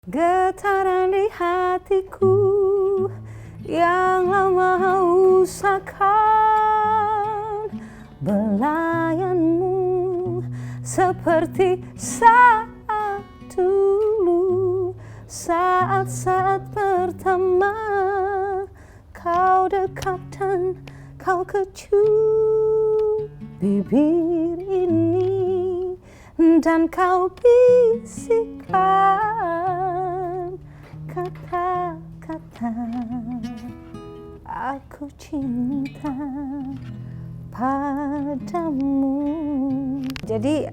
Getaran di hatiku yang lama usahakan belayanmu seperti saat dulu, saat-saat pertama kau dekat dan kau kecup bibir ini dan kau bisikkan kata-kata aku cinta padamu. Jadi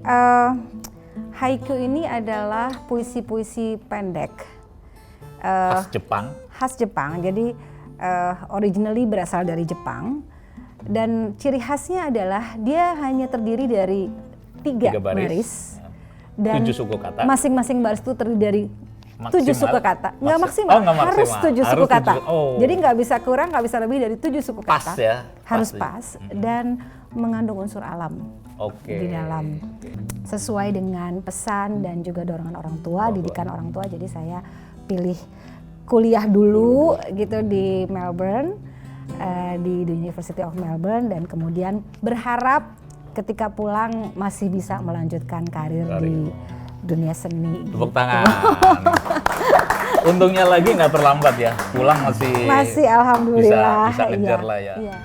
haiku ini adalah puisi-puisi pendek khas Jepang. Jadi originally berasal dari Jepang dan ciri khasnya adalah dia hanya terdiri dari tiga baris dan 7 suku kata. Masing-masing baris itu terdiri dari 7 suku kata. Nggak maksimal, harus 7 suku kata. Jadi nggak bisa kurang, nggak bisa lebih dari 7 suku kata. Harus pas dan mengandung unsur alam di dalam. Sesuai dengan pesan dan juga dorongan orang tua, didikan orang tua. Jadi saya pilih kuliah dulu gitu di Melbourne, di University of Melbourne, dan kemudian berharap ketika pulang masih bisa melanjutkan karir di dunia seni. Tepuk tangan. Untungnya lagi nggak terlambat ya, pulang masih alhamdulillah bisa ngejar lah ya. Iya.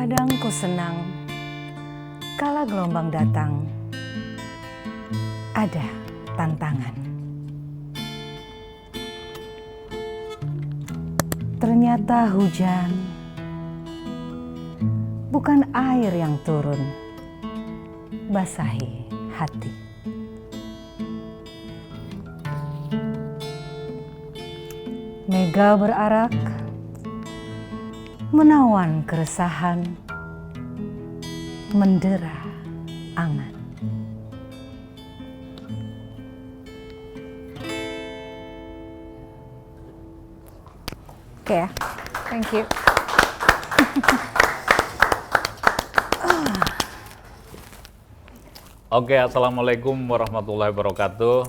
Kadang ku senang kala gelombang datang, ada tantangan. Ternyata hujan bukan air yang turun, basahi hati. Mega berarak, menawan keresahan, mendera angan. Oke ya, thank you. Oke, assalamualaikum warahmatullahi wabarakatuh.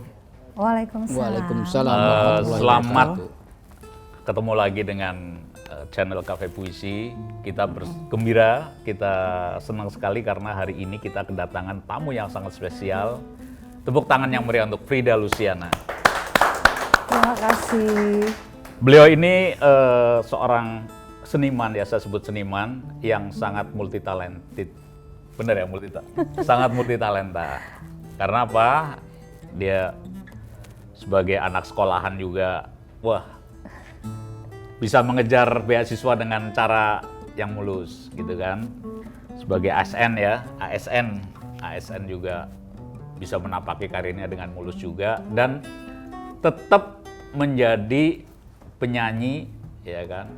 Waalaikumsalam. Waalaikumsalam warahmatullahi Selamat wabarakatuh. ketemu lagi dengan channel Cafe Puisi. Kita gembira, kita senang sekali karena hari ini kita kedatangan tamu yang sangat spesial. Tepuk tangan yang meriah untuk Frida Luciana. Terima kasih. Beliau ini seorang seniman, ya saya sebut seniman, yang sangat multitalented. Bener ya, sangat multitalenta. Karena apa? Dia sebagai anak sekolahan juga, bisa mengejar beasiswa dengan cara yang mulus gitu kan. Sebagai ASN ya, ASN juga bisa menapaki karirnya dengan mulus juga dan tetap menjadi penyanyi ya kan,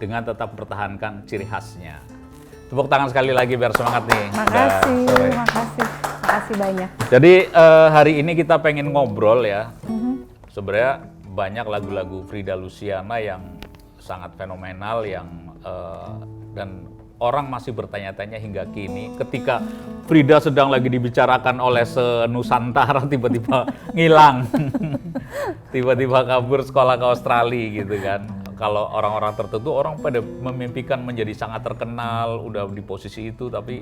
dengan tetap mempertahankan ciri khasnya. Tepuk tangan sekali lagi biar semangat nih. Makasih banyak. Jadi hari ini kita pengen ngobrol ya. Sebenarnya banyak lagu-lagu Frida Luciana yang sangat fenomenal yang dan orang masih bertanya-tanya hingga kini. Ketika Frida sedang lagi dibicarakan oleh senusantara, tiba-tiba ngilang, tiba-tiba kabur sekolah ke Australia gitu kan. Kalau orang-orang tertentu, orang pada memimpikan menjadi sangat terkenal, udah di posisi itu, tapi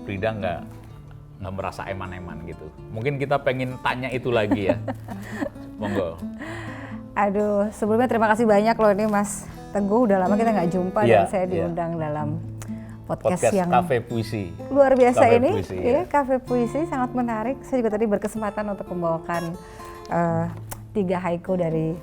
Frida nggak merasa eman-eman gitu. Mungkin kita pengen tanya itu lagi ya. Monggo. Aduh, sebelumnya terima kasih banyak loh ini Mas Teguh, udah lama kita nggak jumpa dan saya diundang dalam podcast yang Cafe Puisi. Luar biasa Cafe ini, Puisi, ya. Cafe Puisi sangat menarik. Saya juga tadi berkesempatan untuk membawakan 3 haiku dari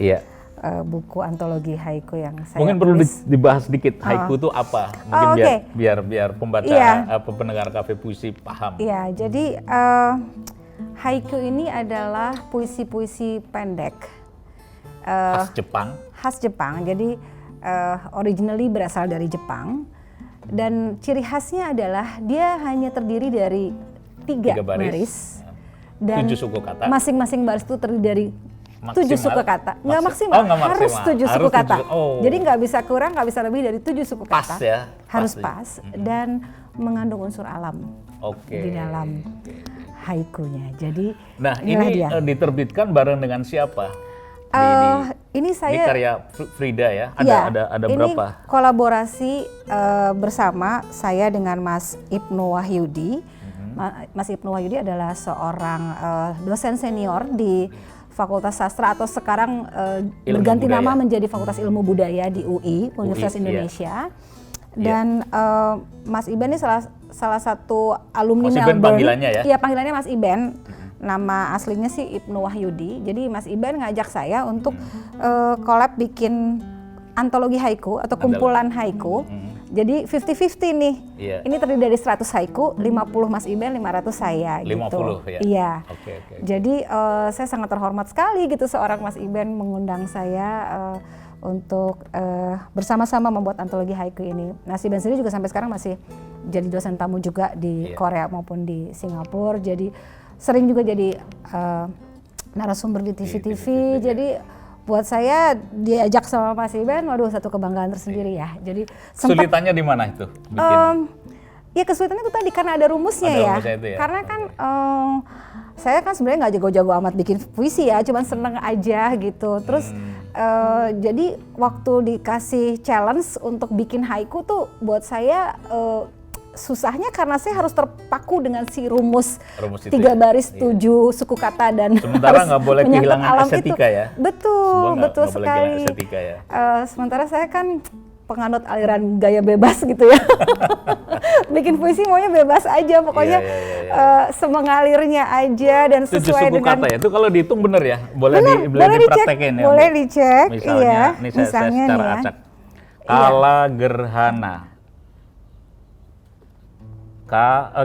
buku antologi haiku yang saya mungkin perlu dibahas sedikit haiku itu apa? Mungkin biar pembaca pendengar Cafe Puisi paham. Iya, jadi haiku ini adalah puisi-puisi pendek khas Jepang. Jadi originally berasal dari Jepang dan ciri khasnya adalah dia hanya terdiri dari 3 baris dan 7 suku kata. Masing-masing baris itu terdiri dari 7 suku kata. Nggak maksimal, harus 7 suku harus kata. 7, Jadi nggak bisa kurang, nggak bisa lebih dari 7 suku kata. Pas ya? Harus pas dan mengandung unsur alam di dalam haikunya. Jadi ini diterbitkan bareng dengan siapa? Ini ini karya Frida ya? Ada berapa? Ini kolaborasi bersama saya dengan Mas Ibnu Wahyudi. Mas Ibnu Wahyudi adalah seorang dosen senior di Fakultas Sastra atau sekarang berganti nama menjadi Fakultas Ilmu Budaya di UI, Universitas Indonesia. Dan Mas Iben ini salah satu alumni Melbourne. Panggilannya ya? Iya, panggilannya Mas Iben. Nama aslinya sih Ibnu Wahyudi. Jadi Mas Iben ngajak saya untuk collab bikin antologi haiku atau kumpulan haiku. Jadi 50-50 nih. Ini terdiri dari 100 haiku, 50 Mas Iben, 500 saya 50 gitu. Ya? Iya. Jadi saya sangat terhormat sekali gitu seorang Mas Iben mengundang saya untuk bersama-sama membuat antologi haiku ini. Nah, Iben sendiri juga sampai sekarang masih jadi dosen tamu juga di Korea maupun di Singapura. Jadi sering juga jadi narasumber di TV-TV. Jadi buat saya diajak sama Mas Iben, waduh satu kebanggaan tersendiri ya. Jadi kesulitannya di mana itu? Ya kesulitannya itu tadi karena ada rumusnya ya. Karena kan saya kan sebenarnya nggak jago-jago amat bikin puisi ya, cuman seneng aja gitu. Terus jadi waktu dikasih challenge untuk bikin haiku tuh buat saya susahnya karena saya harus terpaku dengan si rumus 3 baris 7 suku kata dan sementara nggak boleh kehilangan estetika itu. Ya betul sekali ya. Sementara saya kan penganut aliran gaya bebas gitu ya. Bikin puisi maunya bebas aja pokoknya semengalirnya aja dan sesuai 7 suku dengan kata ya. Itu kalau dihitung bener ya, boleh dipraktekin ya. Boleh dicek. Misalnya saya secara acak kala gerhana.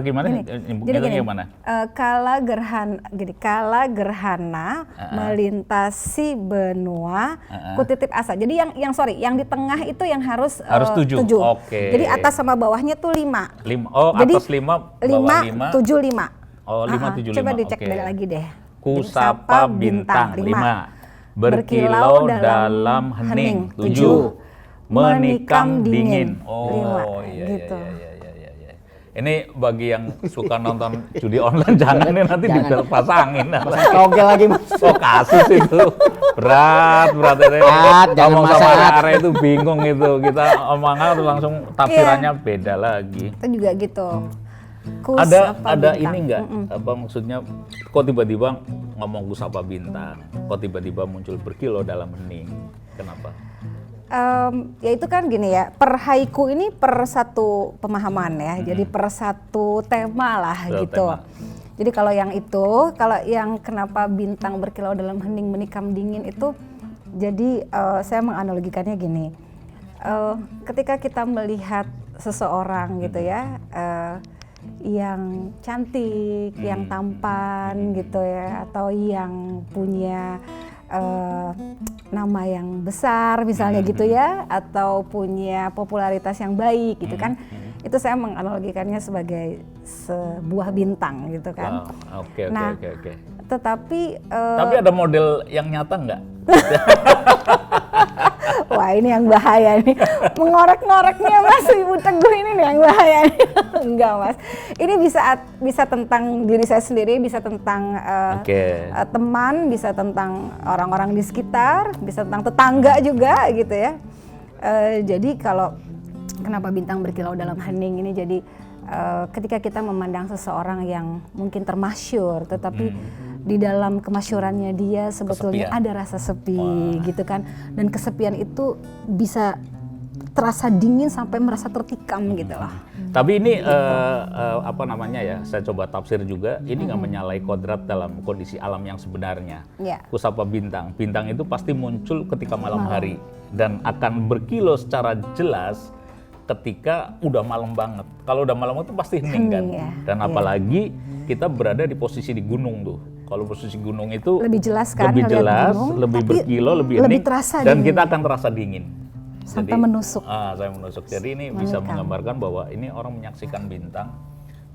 Gimana? Gimana? Kala gerhana melintasi benua kutitip asa. Jadi yang di tengah itu yang harus 7. Jadi atas sama bawahnya tuh 5. Jadi atas 5, bawah 5. 7 5. 5 7 5. Coba dicek lagi deh. Kusapa bintang 5. Berkilau dalam hening 7. Menikam dingin. Gitu. Ini bagi yang suka nonton judi online jangan ini nanti dipasangin. Oke lagi Mas. Kasus itu berat ini. Ngomong sama Are itu bingung itu. Kita omongnya langsung tafsirannya beda lagi. Itu juga gitu. Ada ini enggak? Apa maksudnya? Kok tiba-tiba ngomong kusapa bintang? Kok tiba-tiba muncul berkilau dalam hening? Kenapa? Ya itu kan gini ya, per haiku ini per satu pemahaman ya, jadi per satu tema lah gitu. Jadi kalau yang kenapa bintang berkilau dalam hening menikam dingin itu, jadi saya menganalogikannya gini, ketika kita melihat seseorang gitu ya, yang cantik, yang tampan gitu ya, atau yang punya nama yang besar misalnya gitu ya, atau punya popularitas yang baik gitu kan, itu saya menganalogikannya sebagai sebuah bintang gitu kan. Oke. Tetapi ada model yang nyata nggak? Wah ini yang bahaya nih, mengorek-ngoreknya Mas Ibu Teguh ini nih yang bahaya nih. Enggak Mas, ini bisa tentang diri saya sendiri, bisa tentang teman, bisa tentang orang-orang di sekitar, bisa tentang tetangga juga gitu ya. Jadi kalau kenapa bintang berkilau dalam hening ini, jadi ketika kita memandang seseorang yang mungkin termasyhur, tetapi di dalam kemasyhurannya dia sebetulnya ada rasa sepi gitu kan, dan kesepian itu bisa terasa dingin sampai merasa tertikam gitu loh. Tapi ini apa namanya ya, saya coba tafsir juga, ini nggak menyalahi kodrat dalam kondisi alam yang sebenarnya. Kusapa bintang, bintang itu pasti muncul ketika malam hari dan akan berkilau secara jelas ketika udah malam banget. Kalau udah malam itu pasti hening kan. Dan apalagi kita berada di posisi di gunung tuh. Kalau posisi gunung itu lebih jelas kan, lebih jelas, gunung, lebih berkilau, lebih hening, dan dingin. Kita akan terasa dingin. Sampai menusuk. Saya menusuk. Jadi ini bisa menggambarkan bahwa ini orang menyaksikan bintang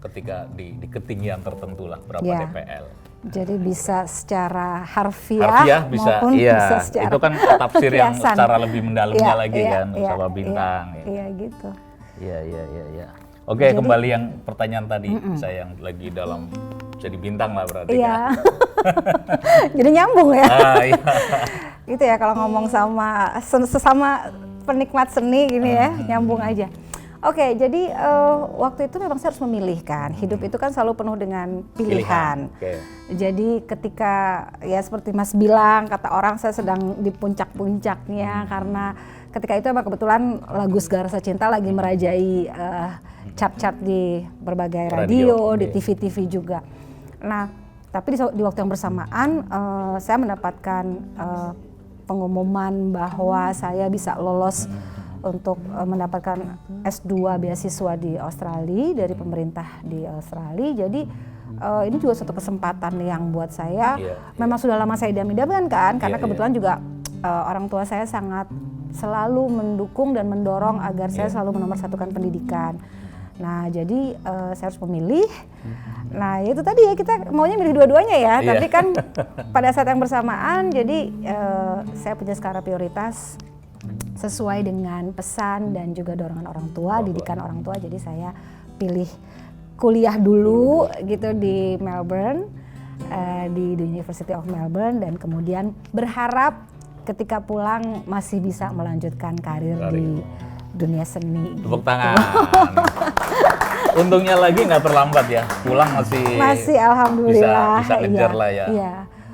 ketika di ketinggian tertentu lah, berapa dpl. Jadi bisa secara harfiah bisa, maupun bisa secara itu kan tafsir yang secara lebih mendalamnya lagi kan, sama bintang. Iya gitu. Iya. Oke, jadi, kembali yang pertanyaan tadi, saya yang lagi dalam jadi bintang lah berarti kan. Jadi nyambung ya. Iya. Gitu ya kalau ngomong sama sesama penikmat seni gini ya, nyambung aja. Oke, jadi waktu itu memang saya harus memilih kan. Hidup itu kan selalu penuh dengan pilihan. Jadi ketika ya seperti Mas bilang, kata orang saya sedang di puncak-puncaknya karena ketika itu emang kebetulan lagu Segala Rasa Cinta lagi merajai chart-chart di berbagai radio, di TV-TV juga. Nah, tapi di waktu yang bersamaan saya mendapatkan pengumuman bahwa saya bisa lolos untuk mendapatkan S2 beasiswa di Australia dari pemerintah di Australia. Jadi ini juga suatu kesempatan yang buat saya memang sudah lama saya idam-idamkan kan, karena kebetulan juga orang tua saya sangat selalu mendukung dan mendorong agar saya selalu menomorsatukan pendidikan. Nah, jadi saya harus memilih. Nah, itu tadi ya, kita maunya milih dua-duanya ya. Tapi kan pada saat yang bersamaan, jadi saya punya skala prioritas sesuai dengan pesan dan juga dorongan orang tua, didikan orang tua. Jadi saya pilih kuliah dulu gitu di Melbourne, di University of Melbourne, dan kemudian berharap ketika pulang masih bisa melanjutkan karir di dunia seni. Tepuk tangan. Untungnya lagi nggak terlambat ya, pulang masih alhamdulillah bisa ngejar lah ya. Iya.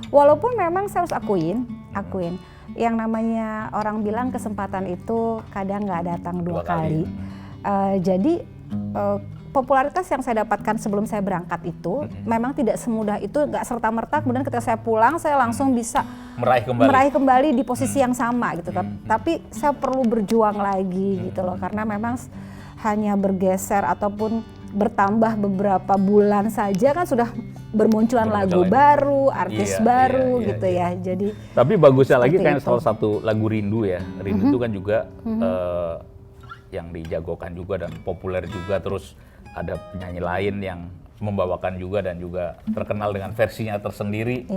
Walaupun memang saya harus akuin yang namanya orang bilang kesempatan itu kadang nggak datang dua kali. Jadi popularitas yang saya dapatkan sebelum saya berangkat itu memang tidak semudah itu, nggak serta-merta kemudian ketika saya pulang saya langsung bisa meraih kembali di posisi yang sama gitu. Tapi saya perlu berjuang lagi gitu loh, karena memang hanya bergeser ataupun bertambah beberapa bulan saja kan sudah bermunculan lagu baru, artis baru gitu ya. Jadi tapi bagusnya lagi kan salah satu lagu Rindu ya. Rindu itu kan juga yang dijagokan juga dan populer juga, terus ada penyanyi lain yang membawakan juga dan juga terkenal dengan versinya tersendiri.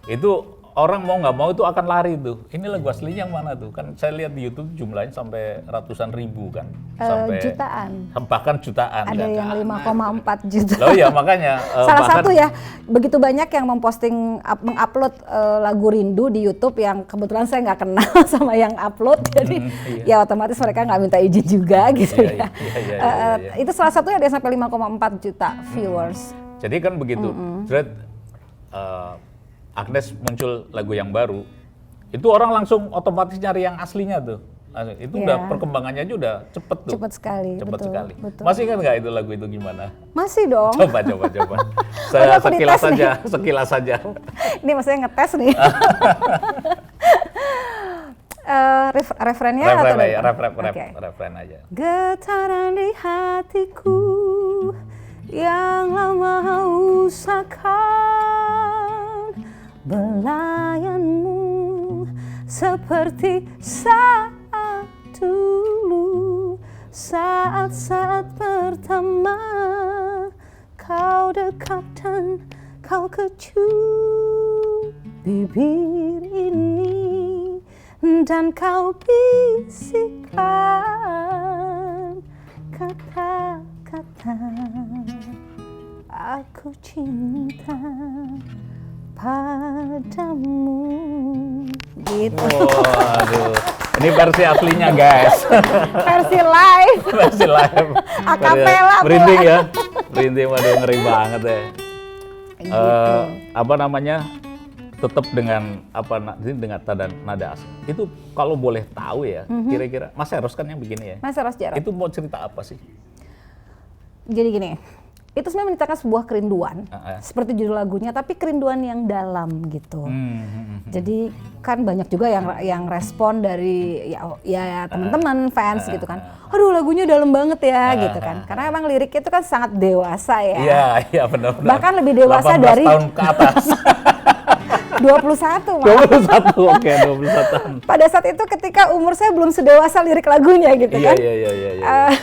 Itu orang mau nggak mau itu akan lari tuh. Ini lagu aslinya yang mana tuh? Kan saya lihat di YouTube jumlahnya sampai ratusan ribu kan. Sampai jutaan. Bahkan jutaan. Ada yang 5,4 juta. Loh ya makanya. Salah satu ya, begitu banyak yang memposting, mengupload lagu Rindu di YouTube yang kebetulan saya nggak kenal sama yang upload. Jadi ya otomatis mereka nggak minta izin juga gitu ya. Itu salah satunya ada sampai 5,4 juta viewers. Jadi kan begitu. Agnes muncul lagu yang baru, itu orang langsung otomatis nyari yang aslinya tuh. Itu udah perkembangannya aja udah cepet tuh. Cepet sekali. Betul. Masih kan nggak itu lagu itu gimana? Masih dong. Coba. Saya sekilas saja. Ini maksudnya ngetes nih. Refrennya atau refren aja. Getaran di hatiku yang lama usahakan belayanmu seperti saat dulu, saat-saat pertama kau dekat dan kau kecup bibir ini dan kau bisikkan kata-kata aku cinta padamu gitu. Waduh, ini versi aslinya guys. Versi live. Akapela. Merinding ya, merinding, waduh ngeri banget ya. Gitu. Apa namanya? tetap dengan dengan nada asing. Itu kalau boleh tahu ya, kira-kira Mas Eros kan yang bikin ya. Mas Eros Jarot. Itu mau cerita apa sih? Jadi gini, itu sebenarnya menceritakan sebuah kerinduan, seperti judul lagunya, tapi kerinduan yang dalam gitu. Jadi kan banyak juga yang respon dari ya teman-teman fans gitu kan. Aduh lagunya dalam banget ya gitu kan. Karena emang liriknya itu kan sangat dewasa ya. Iya benar. Bahkan lebih dewasa 18 dari tahun ke atas. 21 oke 21. Pada saat itu ketika umur saya belum sedewasa lirik lagunya gitu kan. Iya.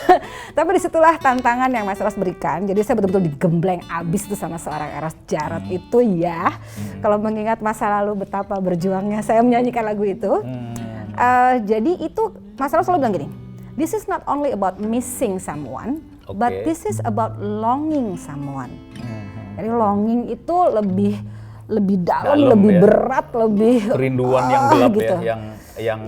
Tapi disitulah tantangan yang Mas Eros berikan. Jadi saya betul-betul digembleng abis tuh sama seorang Eros Jarot itu ya. Kalau mengingat masa lalu betapa berjuangnya saya menyanyikan lagu itu. Jadi itu Mas Eros selalu bilang gini, this is not only about missing someone, but this is about longing someone. Jadi longing itu lebih dalam lebih berat, lebih kerinduan yang gelap gitu. yang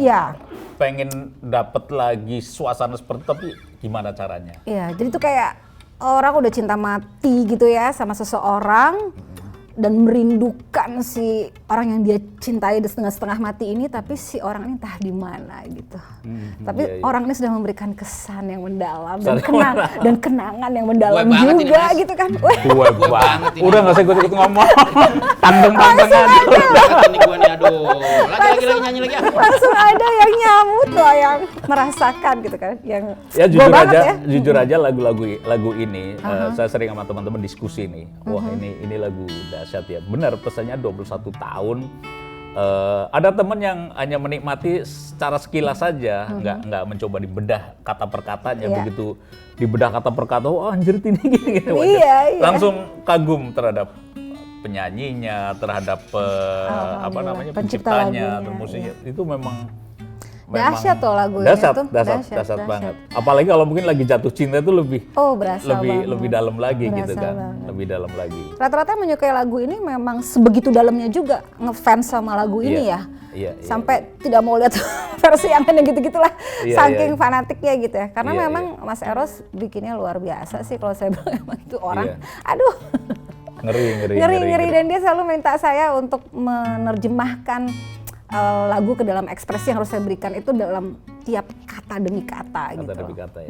pengen dapat lagi suasana seperti itu, tapi gimana caranya? Iya, jadi itu kayak orang udah cinta mati gitu ya sama seseorang dan merindukan si orang yang dia cintai setengah mati ini, tapi si orang ini entah di mana gitu. Tapi orang ini sudah memberikan kesan yang mendalam dan kenangan yang mendalam juga ini, gitu kan. Gue banget. Udah nggak usah ikut ngomong. Tanteng-tanteng aja. Ini gue nih, aduh. Lagi nyanyi lagi. Langsung ada yang nyamut loh, yang merasakan gitu kan. Yang ya jujur aja lagu ini saya sering sama teman-teman diskusi nih. Wah ini lagu dahsyat ya. Benar pesannya 21 tahun. Ada teman yang hanya menikmati secara sekilas saja, nggak mencoba dibedah kata per katanya. Begitu dibedah kata per kata, oh anjir ini gini. Langsung kagum terhadap penyanyinya, terhadap penciptanya, musiknya. Itu memang dahsyat tuh lagu ini tuh. Dahsyat banget. Apalagi kalau mungkin lagi jatuh cinta itu lebih dalam lagi gitu kan. Lebih dalam lagi. Rata-rata menyukai lagu ini memang sebegitu dalamnya juga ngefans sama lagu ini ya. Sampai tidak mau lihat versi yang gitu-gitulah. Saking fanatiknya gitu ya. Karena memang Mas Eros bikinnya luar biasa sih kalau saya bilang emang itu orang. Aduh. Ngeri. Dan dia selalu minta saya untuk menerjemahkan lagu ke dalam ekspresi yang harus saya berikan itu dalam tiap kata demi kata gitu. Demi kata ya.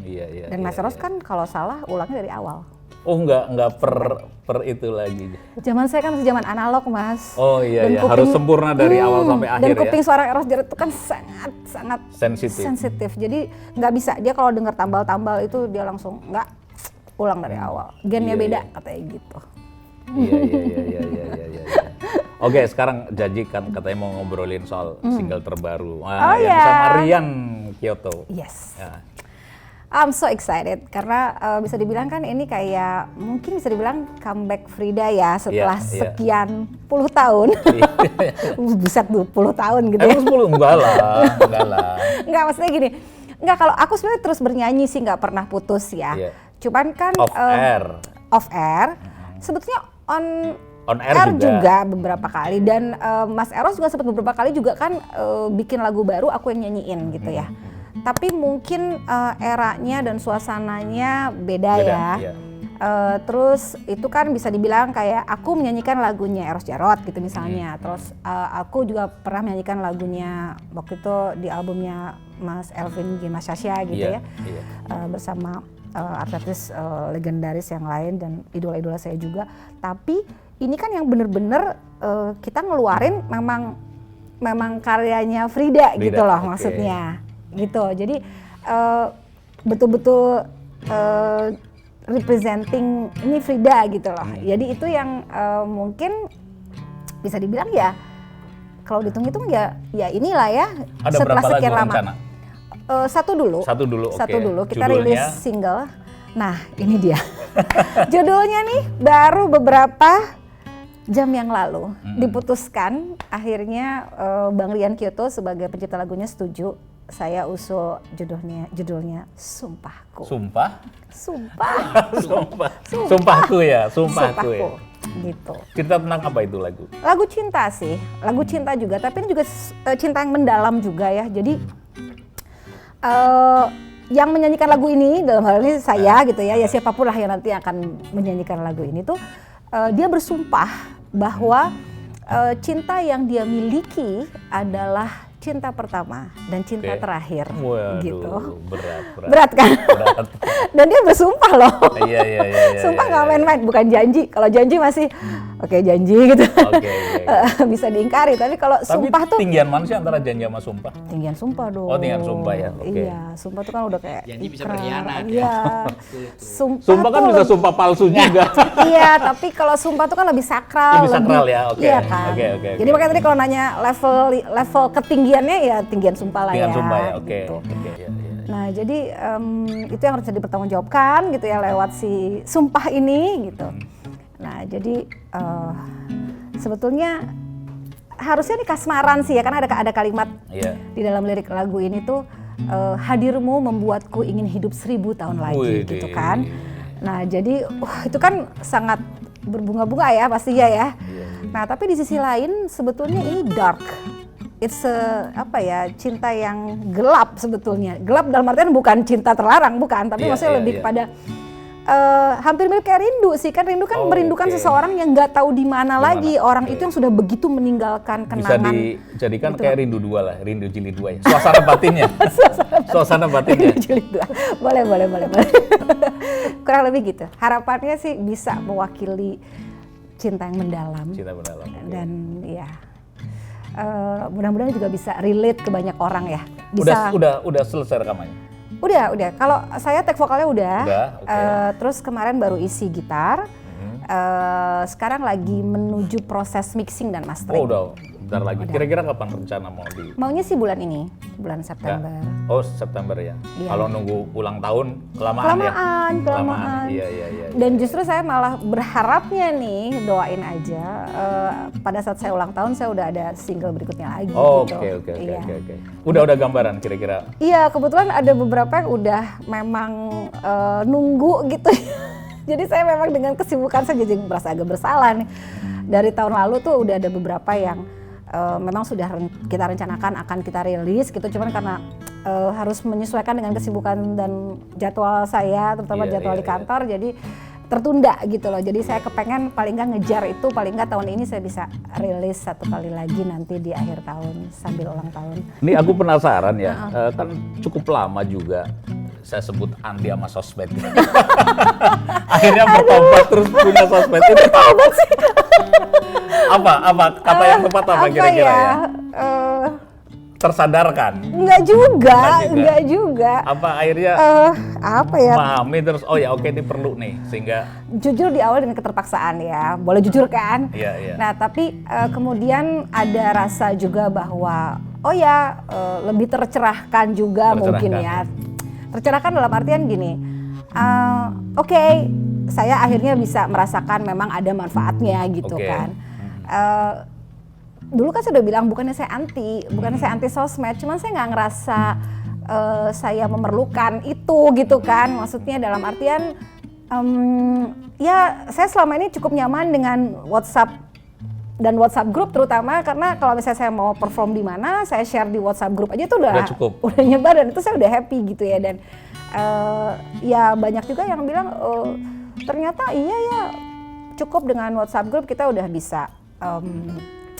Iya. Dan Mas Eros kan kalau salah ulangnya dari awal. Oh enggak per itu lagi. Zaman saya kan masih zaman analog Mas. Oh iya harus sempurna dari awal sampai akhir ya. Dan kuping suara Eros Jarot itu kan sangat sensitif. Jadi nggak bisa dia kalau dengar tambal-tambal itu dia langsung nggak ulang dari awal. Gennya beda katanya gitu. Iya. Oke, sekarang janji kan katanya mau ngobrolin soal single terbaru. Sama Rian Kyoto. Yes. Ya. I'm so excited karena bisa dibilang kan ini kayak mungkin bisa dibilang comeback Frida ya setelah sekian puluh tahun. Buset 20 tahun gitu ya. 10 enggak lah. Enggak, maksudnya gini. Enggak, kalau aku sebenarnya terus bernyanyi sih nggak pernah putus ya. Cuman kan off air. Sebetulnya on air juga beberapa kali dan Mas Eros juga sempat beberapa kali juga kan bikin lagu baru aku yang nyanyiin gitu ya. Tapi mungkin eranya dan suasananya beda ya. Terus itu kan bisa dibilang kayak aku menyanyikan lagunya Eros Jarot gitu misalnya. Terus aku juga pernah menyanyikan lagunya waktu itu di albumnya Mas Elvin G. Mas Sasha gitu ya. Bersama artis legendaris yang lain dan idola-idola saya juga. Tapi ini kan yang bener-bener kita ngeluarin memang karyanya Frida gitu loh maksudnya gitu. Jadi betul-betul representing ini Frida gitu loh. Jadi itu yang mungkin bisa dibilang ya kalau dihitung-hitung ya inilah ya. Ada setelah berapa sekian lagu lama. rencana? Satu dulu. Kita rilis single. Nah ini dia. Judulnya nih baru beberapa jam yang lalu diputuskan. Akhirnya Bang Rian Kyoto sebagai pencipta lagunya setuju. Saya usul judulnya Sumpahku. Sumpahku ya. Gitu. Cerita tentang apa itu lagu? Lagu cinta sih. Lagu cinta juga, tapi ini juga cinta yang mendalam juga ya. Jadi yang menyanyikan lagu ini dalam hal ini saya gitu ya siapapun lah yang nanti akan menyanyikan lagu ini tuh dia bersumpah bahwa cinta yang dia miliki adalah cinta pertama dan cinta terakhir. Waduh, gitu. Berat kan? Berat. Dan dia bersumpah loh. Iya. Sumpah nggak main-main, bukan janji. Kalau janji masih oke, janji gitu. Bisa diingkari. Tapi kalau sumpah tuh tinggian mana sih antara janji sama sumpah? Tinggian sumpah dong. Oh, tinggian sumpah ya. Iya, sumpah tuh kan udah kayak janji bisa berkhianat. Iya. Sumpah kan bisa sumpah palsu juga. Iya, tapi kalau sumpah tuh kan lebih sakral. Lebih sakral ya, oke. Iya kan. Oke. Jadi makanya tadi kalau nanya level ketinggiannya ya tinggian sumpah lah ya. Tinggian sumpah ya, oke. Gitu. Iya. Nah jadi itu yang harus dipertanggungjawabkan gitu ya lewat si sumpah ini gitu. Nah jadi sebetulnya harusnya ini kasmaran sih ya, karena ada kalimat di dalam lirik lagu ini tuh hadirmu membuatku ingin hidup 1000 tahun lagi gitu kan. Nah jadi itu kan sangat berbunga-bunga ya pastinya ya. Nah tapi di sisi lain sebetulnya ini dark. It's cinta yang gelap sebetulnya. Gelap dalam artian bukan cinta terlarang, bukan, tapi maksudnya lebih kepada hampir mirip kayak rindu sih, kan rindu kan merindukan seseorang yang nggak tahu di mana lagi orang itu yang sudah begitu meninggalkan kenangan. Bisa dijadikan gitu. Kayak rindu dua lah, rindu jilid 2 ya. Suasana batinnya. Suasana batinnya. Jilid 2. Boleh. Kurang lebih gitu. Harapannya sih bisa mewakili cinta yang mendalam. Cinta mendalam. Dan ya mudah-mudahan juga bisa relate ke banyak orang ya. Bisa. Udah selesai rekamannya? Udah. Kalau saya take vokalnya udah. Okay. Terus kemarin baru isi gitar. Sekarang lagi menuju proses mixing dan mastering. Oh udah, bentar lagi. Kira-kira kapan rencana mau Maunya sih bulan ini, bulan September. Ya. Oh September ya. Iya. Kalau nunggu ulang tahun kelamaan. Iya. Dan justru saya malah berharapnya nih, doain aja pada saat saya ulang tahun saya udah ada single berikutnya lagi. Oke. Udah gambaran kira-kira. Iya, kebetulan ada beberapa yang udah memang nunggu gitu. Jadi saya memang dengan kesibukan saya jadi merasa agak bersalah nih. Dari tahun lalu tuh udah ada beberapa yang memang sudah kita rencanakan akan kita rilis gitu, cuman karena harus menyesuaikan dengan kesibukan dan jadwal saya, terutama jadwal di kantor, jadi tertunda gitu loh. Jadi saya kepengen paling nggak ngejar itu, paling nggak tahun ini saya bisa rilis 1 kali lagi nanti di akhir tahun sambil ulang tahun. Ini aku penasaran ya, kan cukup lama juga saya sebut Andi sama sosmed. Akhirnya bertobat terus punya sosmed. Itu bertobat sih. Apa kata yang tepat apa kira-kira ya? Tersadarkan? Enggak juga. Apa akhirnya memahami terus, oh ya oke ini perlu nih, sehingga jujur di awal dengan keterpaksaan ya, boleh jujur kan? Iya. Nah tapi kemudian ada rasa juga bahwa lebih tercerahkan juga mungkin ya. Tercerahkan dalam artian gini, saya akhirnya bisa merasakan memang ada manfaatnya gitu kan. Dulu kan saya udah bilang bukannya saya anti sosmed, cuman saya nggak ngerasa saya memerlukan itu gitu kan. Maksudnya dalam artian saya selama ini cukup nyaman dengan WhatsApp dan WhatsApp group, terutama karena kalau misalnya saya mau perform di mana, saya share di WhatsApp group aja tuh udah nyebar dan itu saya udah happy gitu ya. Dan banyak juga yang bilang ternyata cukup dengan WhatsApp group kita udah bisa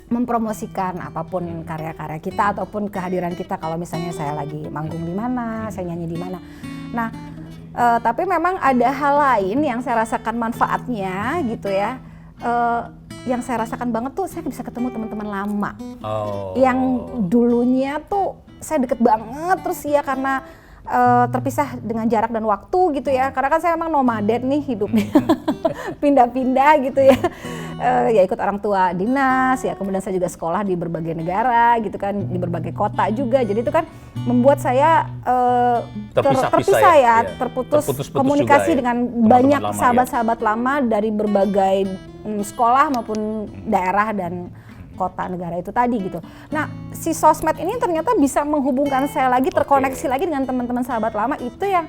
mempromosikan apapun karya-karya kita ataupun kehadiran kita kalau misalnya saya lagi manggung di mana, saya nyanyi di mana. Nah, tapi memang ada hal lain yang saya rasakan manfaatnya gitu ya. Yang saya rasakan banget tuh saya bisa ketemu teman-teman lama. Yang dulunya tuh saya deket banget, terus ya karena terpisah dengan jarak dan waktu gitu ya. Karena kan saya memang nomaden nih hidupnya. Pindah-pindah gitu ya. Ya ikut orang tua dinas ya, kemudian saya juga sekolah di berbagai negara gitu kan, di berbagai kota juga. Jadi itu kan membuat saya terpisah ya, terputus komunikasi dengan banyak sahabat-sahabat lama dari berbagai sekolah maupun daerah dan kota negara itu tadi gitu. Nah, si sosmed ini ternyata bisa menghubungkan saya lagi, terkoneksi lagi dengan teman-teman sahabat lama. Itu yang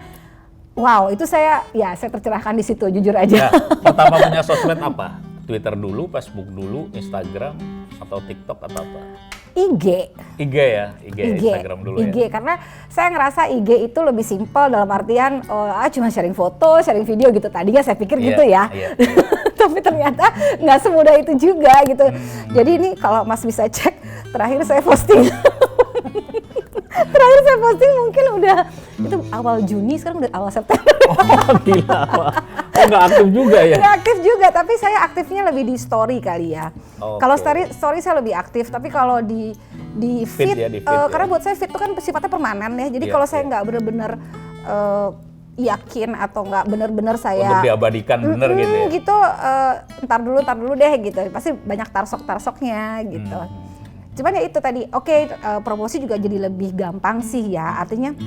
wow, itu saya tercerahkan di situ, jujur aja. Ya, pertama punya sosmed apa? Twitter dulu, Facebook dulu, Instagram atau TikTok atau apa? IG ya, Instagram dulu IG, ya. karena saya ngerasa IG itu lebih simpel dalam artian cuma sharing foto, sharing video gitu. Tadinya saya pikir gitu ya. Tapi ternyata nggak semudah itu juga gitu. Jadi ini kalau Mas bisa cek, terakhir saya posting mungkin udah itu awal Juni, sekarang udah awal September. Oh gila, nggak aktif juga ya? Nggak aktif juga, tapi saya aktifnya lebih di story kali ya. Okay. Kalau story saya lebih aktif, tapi kalau di feed, karena buat saya feed itu kan sifatnya permanen ya. Jadi kalau saya nggak benar-benar yakin atau nggak benar-benar saya untuk diabadikan bener gitu ya? Gitu, ntar dulu deh gitu. Pasti banyak tarsok-tarsoknya gitu. Cuman ya itu tadi, promosi juga jadi lebih gampang sih ya. Artinya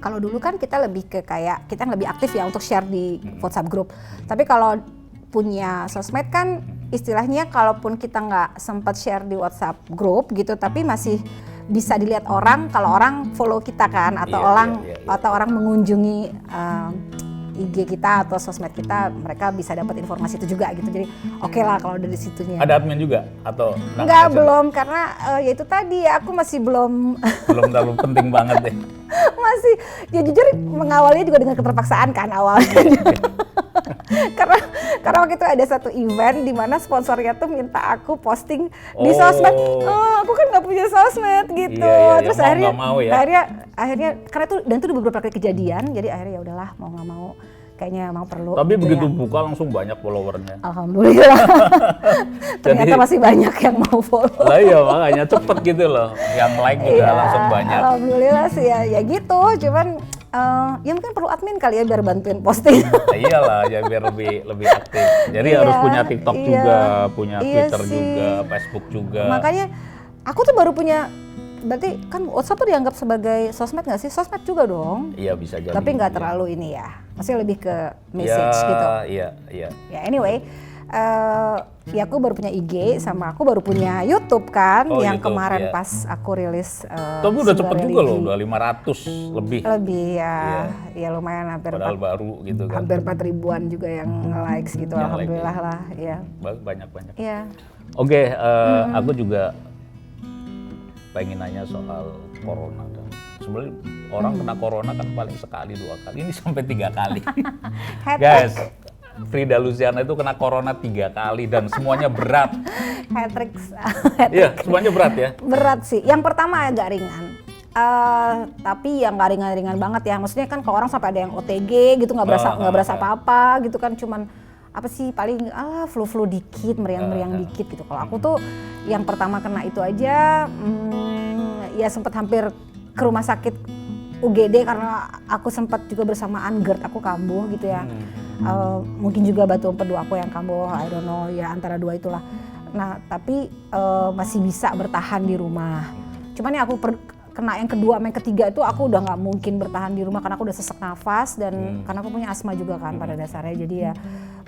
kalau dulu kan kita lebih ke kayak kita lebih aktif ya untuk share di WhatsApp group. Tapi kalau punya sosmed kan istilahnya kalaupun kita nggak sempat share di WhatsApp group gitu, tapi masih bisa dilihat orang kalau orang follow kita kan, atau atau orang mengunjungi IG kita atau sosmed kita, mereka bisa dapat informasi itu juga gitu. Jadi oke lah kalau dari situnya. Ada admin juga atau belum, karena ya itu tadi ya, aku masih belum terlalu penting banget deh. Masih ya jujur mengawalnya juga dengan keterpaksaan kan awalnya. karena waktu itu ada satu event di mana sponsornya tuh minta aku posting di sosmed. Aku kan nggak punya sosmed gitu. Terus akhirnya karena itu dan itu udah beberapa kali kejadian, jadi akhirnya ya udahlah mau nggak mau kayaknya emang perlu. Tapi gitu begitu ya. buka langsung banyak followernya. Alhamdulillah. Ternyata masih banyak yang mau follow. Lah iya makanya cepet gitu loh, yang like juga langsung banyak. Alhamdulillah sih ya gitu, cuman ya mungkin perlu admin kali ya biar bantuin posting. Iyalah ya biar lebih aktif. Jadi harus punya TikTok juga, punya Twitter juga, Facebook juga. Makanya aku tuh baru punya, berarti kan WhatsApp tuh dianggap sebagai sosmed nggak sih? Sosmed juga dong. Iya bisa jadi. Tapi nggak terlalu ini ya, masih lebih ke message gitu. Iya. Ya anyway, ya aku baru punya IG sama aku baru punya YouTube kan, yang YouTube, kemarin pas aku rilis. Tapi udah cepet juga loh, udah 500 lebih. Lebih ya, ya lumayan hampir. Padahal baru gitu kan. Hampir 4.000-an juga yang likes gitu, alhamdulillah lah ya. Banyak. Iya. Oke, aku juga pengen nanya soal corona kan. Sebenarnya orang kena corona kan paling sekali 2 kali, ini sampai 3 kali. Guys, Frida Luciana itu kena corona 3 kali dan semuanya berat. Hat-trick. Iya, semuanya berat ya? Berat sih. Yang pertama agak ringan. Tapi yang nggak ringan-ringan banget ya. Maksudnya kan kalau orang sampai ada yang OTG gitu nggak berasa apa-apa gitu kan, cuman apa sih paling flu dikit, meriang dikit gitu. Kalau aku tuh yang pertama kena itu aja, ya sempat hampir ke rumah sakit UGD karena aku sempat juga bersamaan GERD aku kambuh gitu ya. Mungkin juga batu empedu aku yang kambuh, I don't know ya, antara dua itulah. Nah tapi masih bisa bertahan di rumah. Cuman ya aku kena yang kedua sama yang ketiga itu aku udah nggak mungkin bertahan di rumah karena aku udah sesak nafas dan karena aku punya asma juga kan pada dasarnya, jadi ya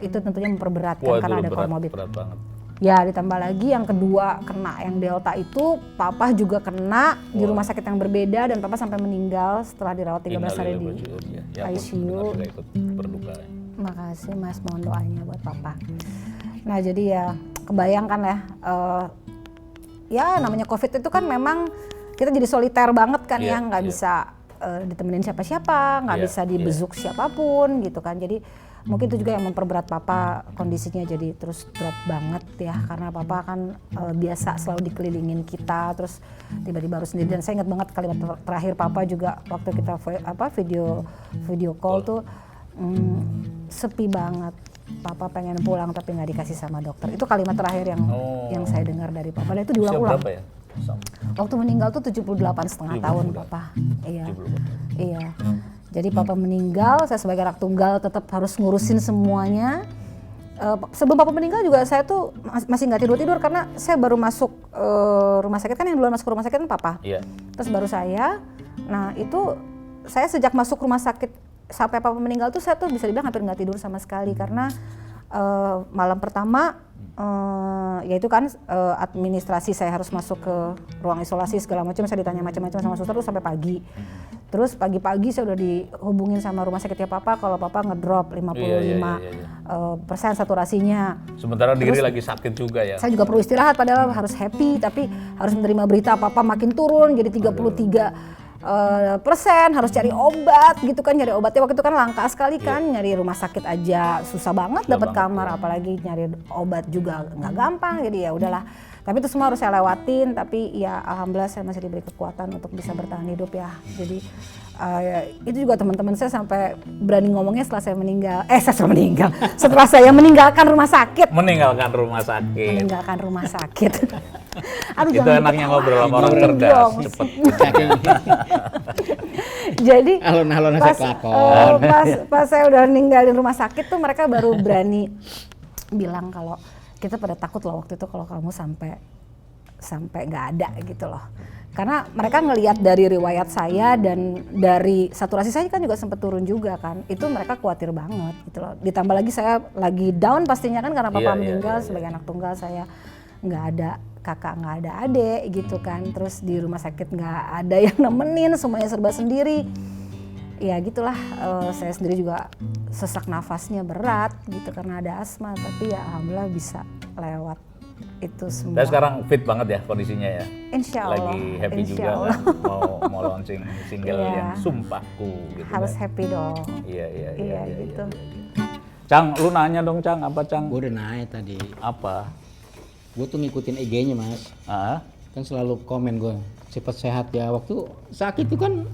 itu tentunya memperberat kan. Karena ada komorbid. Berat banget. Ya ditambah lagi yang kedua kena yang Delta itu, papa juga kena di rumah sakit yang berbeda dan papa sampai meninggal setelah dirawat 13 hari di ICU. Makasih Mas, mohon doanya buat papa. Nah jadi ya kebayangkan ya, ya namanya COVID itu kan memang kita jadi soliter banget kan ya, nggak bisa ditemenin siapa-siapa, nggak bisa dibezuk siapapun gitu kan. Jadi mungkin itu juga yang memperberat papa, kondisinya jadi terus drop banget ya, karena papa kan biasa selalu dikelilingin kita, terus tiba-tiba harus sendiri. Dan saya ingat banget kalimat terakhir papa juga waktu kita video call tuh, sepi banget, papa pengen pulang tapi nggak dikasih sama dokter. Itu kalimat terakhir yang saya dengar dari papa, dan itu diulang-ulang. Berapa ya? Waktu meninggal tuh 78,5 tahun papa. Iya. Jadi papa meninggal, saya sebagai anak tunggal tetap harus ngurusin semuanya. Sebelum papa meninggal juga saya tuh masih nggak tidur karena saya baru masuk rumah sakit kan, yang duluan masuk rumah sakit kan papa. Terus baru saya. Nah itu saya sejak masuk rumah sakit sampai papa meninggal tuh saya tuh bisa dibilang hampir nggak tidur sama sekali karena malam pertama yaitu kan administrasi, saya harus masuk ke ruang isolasi segala macam, saya ditanya macam-macam sama suster tuh sampai pagi. Terus pagi-pagi saya udah dihubungin sama rumah sakitnya papa kalau papa ngedrop 55% saturasinya. Sementara diri lagi sakit juga ya. Saya juga perlu istirahat padahal harus happy, tapi harus menerima berita papa makin turun jadi 33%, harus cari obat gitu kan, nyari obatnya waktu itu kan langka sekali kan, nyari rumah sakit aja susah banget dapat kamar, apalagi nyari obat juga nggak gampang, jadi ya udahlah. Tapi itu semua harus saya lewatin, tapi ya alhamdulillah saya masih diberi kekuatan untuk bisa bertahan hidup ya. Jadi itu juga teman-teman saya sampai berani ngomongnya setelah saya meninggal, setelah saya meninggalkan rumah sakit. Meninggalkan rumah sakit. Aduh, itu enaknya ngobrol sama orang cerdas, cepet. Jadi alon-alon pas saya udah ninggalin rumah sakit tuh mereka baru berani bilang kalau kita pada takut loh waktu itu kalau kamu sampai nggak ada gitu loh. Karena mereka ngelihat dari riwayat saya dan dari saturasi saya kan juga sempat turun juga kan. Itu mereka khawatir banget gitu loh. Ditambah lagi saya lagi down pastinya kan karena papa meninggal sebagai anak tunggal, saya nggak ada kakak, nggak ada adik gitu kan. Terus di rumah sakit nggak ada yang nemenin, semuanya serba sendiri. Ya gitulah, saya sendiri juga sesak nafasnya berat gitu karena ada asma, tapi ya alhamdulillah bisa lewat itu semua. Dan sekarang fit banget ya kondisinya ya? Insya Allah. Lagi happy juga kan? mau launching single yang Sumpahku gitu. Harus kan? happy dong. Iya gitu. Cang, lu nanya dong Cang, apa Cang? Gue udah naik tadi. Apa? Gue tuh ngikutin IG-nya Mas. Kan selalu komen gue, cepat sehat ya. Waktu sakit itu kan.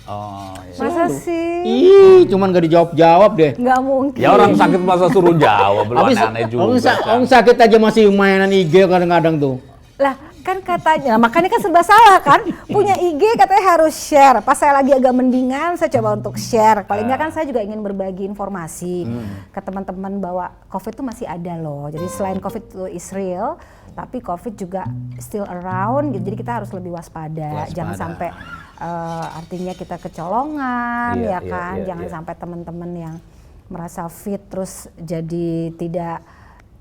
Oh iya. Masa sih? Ih, cuman gak dijawab-jawab deh. Nggak mungkin. Ya orang sakit masa suruh jawab, belum aneh juga. Orang sakit aja masih mainan IG kadang-kadang tuh. Lah kan katanya, makanya kan serba salah kan. Punya IG katanya harus share. Pas saya lagi agak mendingan, saya coba untuk share. Paling nggak kan saya juga ingin berbagi informasi ke teman-teman bahwa COVID itu masih ada loh. Jadi selain COVID itu is real, tapi COVID juga still around. Jadi kita harus lebih waspada. Jangan sampai artinya kita kecolongan, jangan sampai teman-teman yang merasa fit terus jadi tidak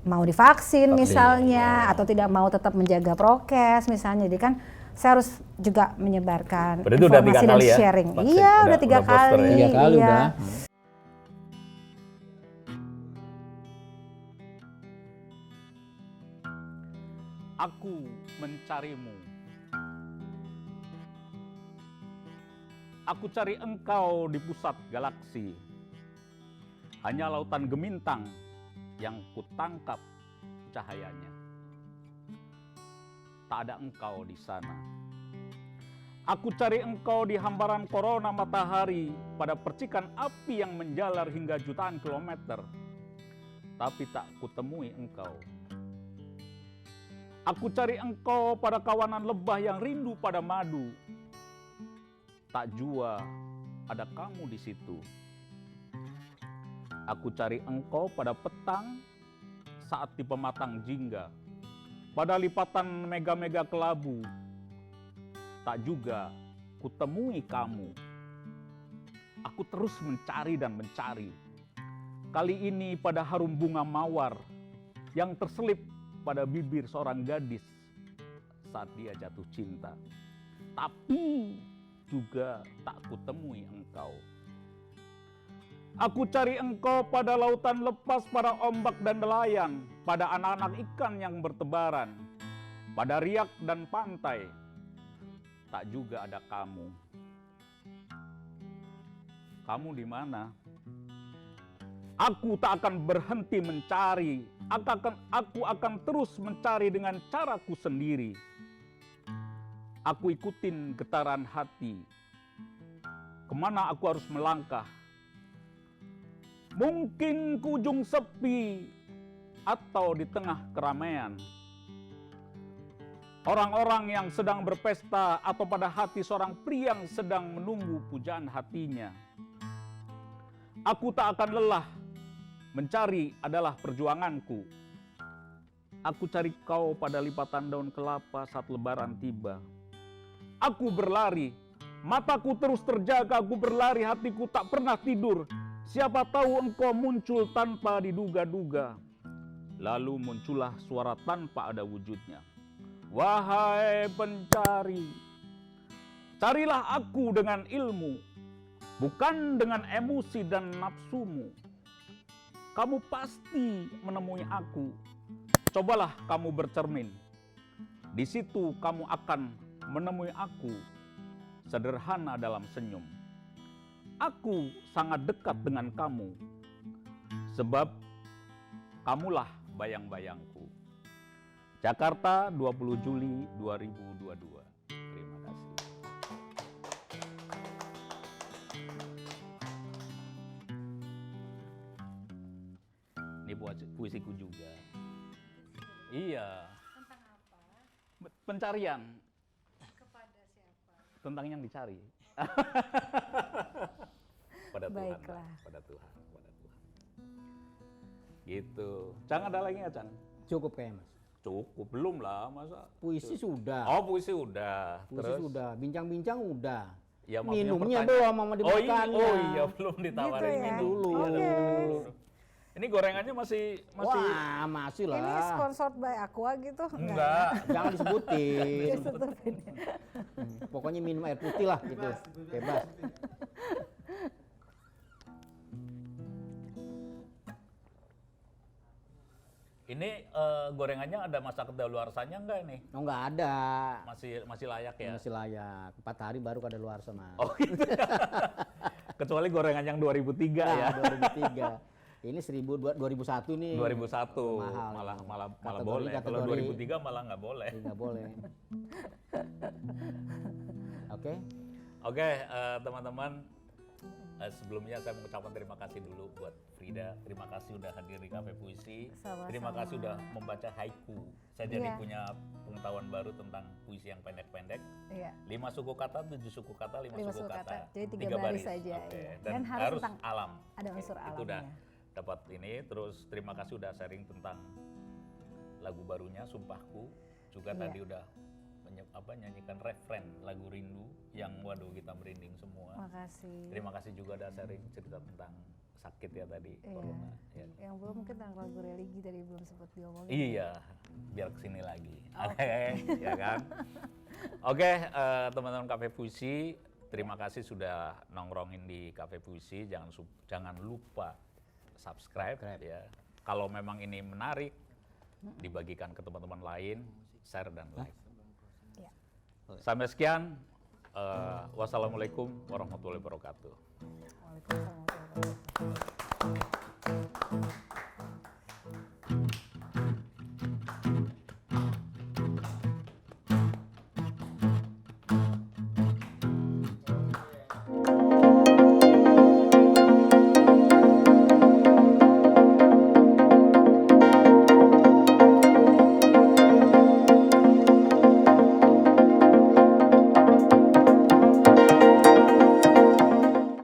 mau divaksin misalnya, atau tidak mau tetap menjaga prokes misalnya. Jadi kan saya harus juga menyebarkan informasi dan sharing. Iya, udah 3 kali. 3 kali udah. Aku mencarimu. Aku cari engkau di pusat galaksi. Hanya lautan gemintang yang kutangkap cahayanya. Tak ada engkau di sana. Aku cari engkau di hamparan korona matahari, pada percikan api yang menjalar hingga jutaan kilometer. Tapi tak kutemui engkau. Aku cari engkau pada kawanan lebah yang rindu pada madu. Tak jua ada kamu di situ. Aku cari engkau pada petang saat di pematang jingga, pada lipatan mega-mega kelabu. Tak juga kutemui kamu. Aku terus mencari dan mencari. Kali ini pada harum bunga mawar yang terselip pada bibir seorang gadis saat dia jatuh cinta. Tapi juga tak kutemui engkau. Aku cari engkau pada lautan lepas, pada ombak dan nelayan, pada anak-anak ikan yang bertebaran, pada riak dan pantai. Tak juga ada kamu. Kamu di mana? Aku tak akan berhenti mencari. Aku akan terus mencari dengan caraku sendiri. Aku ikutin getaran hati. Kemana aku harus melangkah? Mungkin ke ujung sepi atau di tengah keramaian. Orang-orang yang sedang berpesta atau pada hati seorang pria yang sedang menunggu pujaan hatinya. Aku tak akan lelah, mencari adalah perjuanganku. Aku cari kau pada lipatan daun kelapa saat lebaran tiba. Aku berlari, mataku terus terjaga, aku berlari, hatiku tak pernah tidur. Siapa tahu engkau muncul tanpa diduga-duga. Lalu muncullah suara tanpa ada wujudnya. Wahai pencari, Carilah aku dengan ilmu, bukan dengan emosi dan nafsumu. Kamu pasti menemui aku. Cobalah kamu bercermin. Di situ kamu akan menemui aku, sederhana dalam senyum. Aku sangat dekat dengan kamu, sebab kamulah bayang-bayangku. Jakarta, 20 Juli 2022. Terima kasih. Ini puisiku juga. Iya. Tentang apa? Pencarian. Kepada siapa? Tentang yang dicari. Pada Tuhan. Baiklah. Pada Tuhan. Pada Tuhan. Gitu. Cang, ada lagi nggak, Cang? Cukup kayaknya, Mas. Cukup, belum lah, masa? Puisi sudah. Oh, puisi udah. Puisi Terus? sudah, bincang-bincang udah. Ya, maksudnya Minumnya pertanyaan- belum sama Oh dimakannya. iya, belum ditawarin Gitu ya? minum. Dulu. Iya, Oke. dulu. Ini gorengannya masih Wah, masih lah. Ini sponsored by Aqua gitu? enggak. Jangan disebutin. Ditutupin. Pokoknya minum air putih lah gitu. Bebas. Ini gorengannya ada masa kedaluarsanya enggak ini? Oh, nggak ada. Masih layak ya? Masih layak. 4 hari baru kada luar sama. Oh gitu. Kecuali gorengan yang 2003 ya. 2003. Ini 2001 nih. 2001 Mahal. malah Kategori- boleh. Kalau kategori- 2003 malah nggak boleh. Nggak boleh. Oke. Oke, teman-teman, sebelumnya saya mengucapkan terima kasih dulu buat Frida. Terima kasih udah hadir di Cafe Puisi. Sama-sama. Terima kasih udah membaca haiku. Saya jadi Iya. punya pengetahuan baru tentang puisi yang pendek-pendek. Iya. 5 suku kata, 7 suku kata, 5 5 suku kata. Jadi 3 baris saja. Oke. Iya. Dan, harus tentang alam. ada unsur Itu alamnya. udah dapat ini. Terus terima kasih udah sharing tentang lagu barunya Sumpahku. Juga Iya. tadi udah nyanyikan refren lagu Rindu yang waduh kita merinding semua. Makasih. Terima kasih juga udah sharing cerita tentang sakit ya tadi, Iya. corona. Ya. Yang belum mungkin tentang lagu religi tadi belum sempat diomongin. Iya, biar kesini lagi. Oke, ya kan? Oke, teman-teman Cafe Puisi, terima kasih sudah nongkrongin di Cafe Puisi. Jangan lupa subscribe ya. Kalau memang ini menarik, dibagikan ke teman-teman lain, share dan like. Iya. Sampai sekian. Wassalamualaikum warahmatullahi wabarakatuh. Waalaikumsalam.